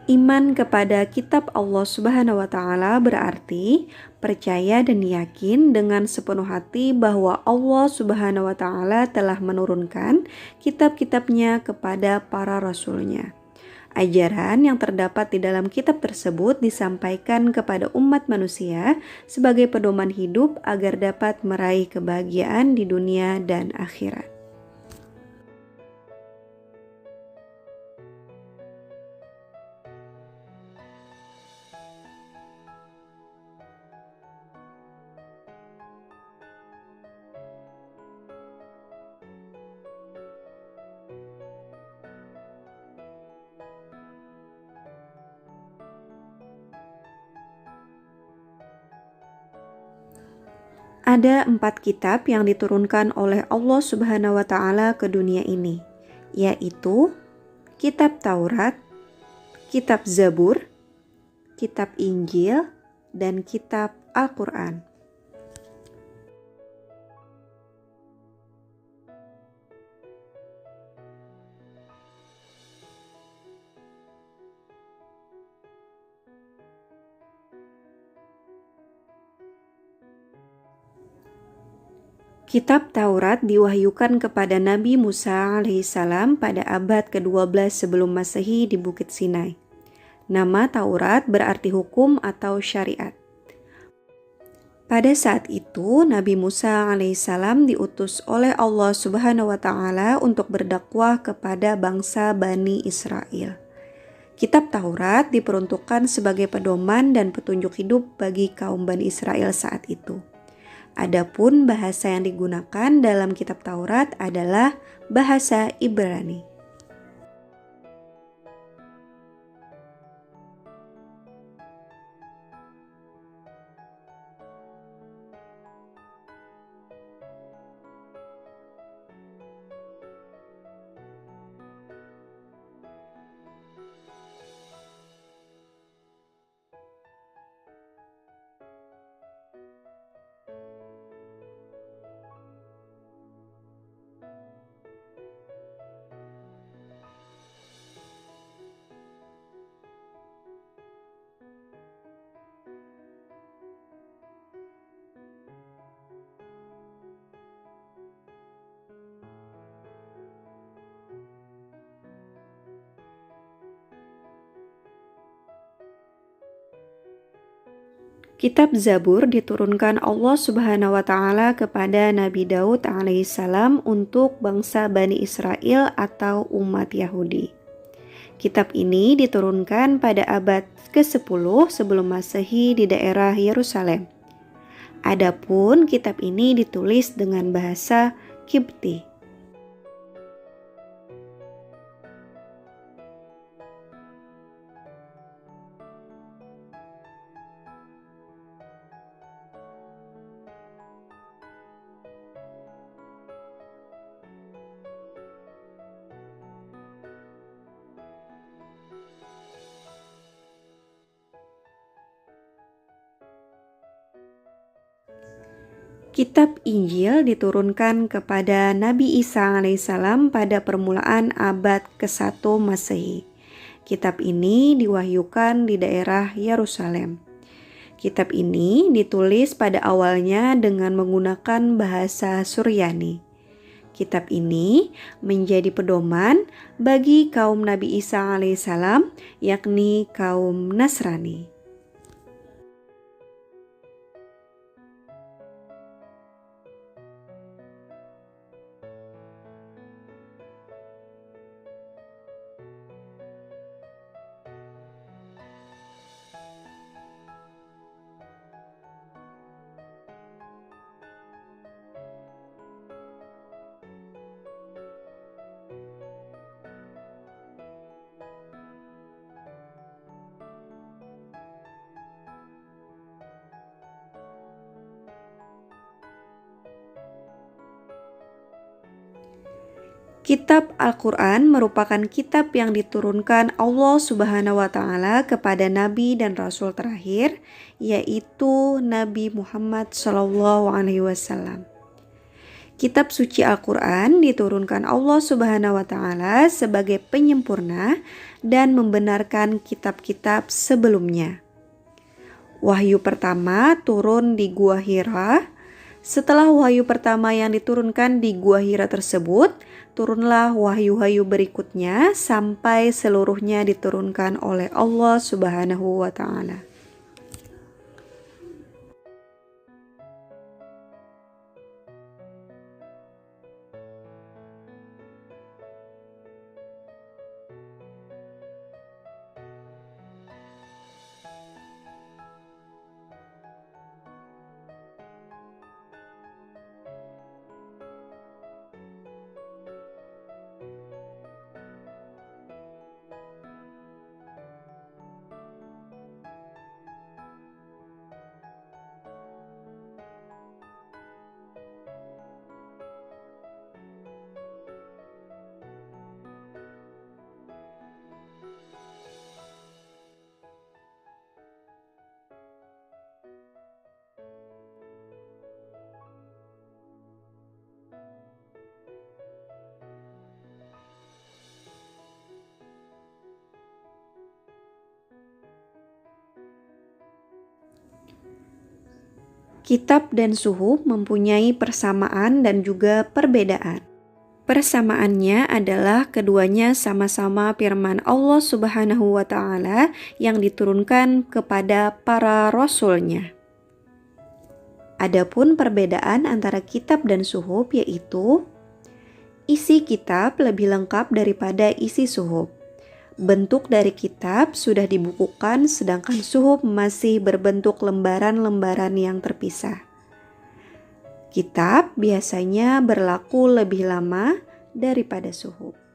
Iman kepada kitab Allah Subhanahu wa Ta'ala berarti percaya dan yakin dengan sepenuh hati bahwa Allah Subhanahu wa Ta'ala telah menurunkan kitab-kitabnya kepada para rasulnya. Ajaran yang terdapat di dalam kitab tersebut disampaikan kepada umat manusia sebagai pedoman hidup agar dapat meraih kebahagiaan di dunia dan akhirat. Ada 4 kitab yang diturunkan oleh Allah Subhanahu wa Ta'ala ke dunia ini, yaitu kitab Taurat, kitab Zabur, kitab Injil, dan kitab Al-Quran. Kitab Taurat diwahyukan kepada Nabi Musa alaihissalam pada abad ke-12 sebelum Masehi di Bukit Sinai. Nama Taurat berarti hukum atau syariat. Pada saat itu, Nabi Musa alaihissalam diutus oleh Allah Subhanahu wa Ta'ala untuk berdakwah kepada bangsa Bani Israel. Kitab Taurat diperuntukkan sebagai pedoman dan petunjuk hidup bagi kaum Bani Israel saat itu. Adapun bahasa yang digunakan dalam kitab Taurat adalah bahasa Ibrani. Kitab Zabur diturunkan Allah Subhanahu wa Ta'ala kepada Nabi Daud alaihissalam untuk bangsa Bani Israel atau umat Yahudi. Kitab ini diturunkan pada abad ke-10 sebelum Masehi di daerah Yerusalem. Adapun kitab ini ditulis dengan bahasa Kipti. Kitab Injil diturunkan kepada Nabi Isa alaihissalam pada permulaan abad ke-1 Masehi. Kitab ini diwahyukan di daerah Yerusalem. Kitab ini ditulis pada awalnya dengan menggunakan bahasa Suryani. Kitab ini menjadi pedoman bagi kaum Nabi Isa alaihissalam, yakni kaum Nasrani. Kitab Al-Quran merupakan kitab yang diturunkan Allah Subhanahu wa Ta'ala kepada Nabi dan Rasul terakhir, yaitu Nabi Muhammad SAW. Kitab suci Al-Quran diturunkan Allah Subhanahu wa Ta'ala sebagai penyempurna dan membenarkan kitab-kitab sebelumnya. Wahyu pertama turun di Gua Hira. Setelah wahyu pertama yang diturunkan di Gua Hira tersebut, turunlah wahyu-wahyu berikutnya sampai seluruhnya diturunkan oleh Allah Subhanahu wa Ta'ala. Kitab dan suhuf mempunyai persamaan dan juga perbedaan. Persamaannya adalah keduanya sama-sama firman Allah Subhanahu wa Ta'ala yang diturunkan kepada para rasulnya. Adapun perbedaan antara kitab dan suhuf yaitu isi kitab lebih lengkap daripada isi suhuf. Bentuk dari kitab sudah dibukukan sedangkan suhuf masih berbentuk lembaran-lembaran yang terpisah. Kitab biasanya berlaku lebih lama daripada suhuf.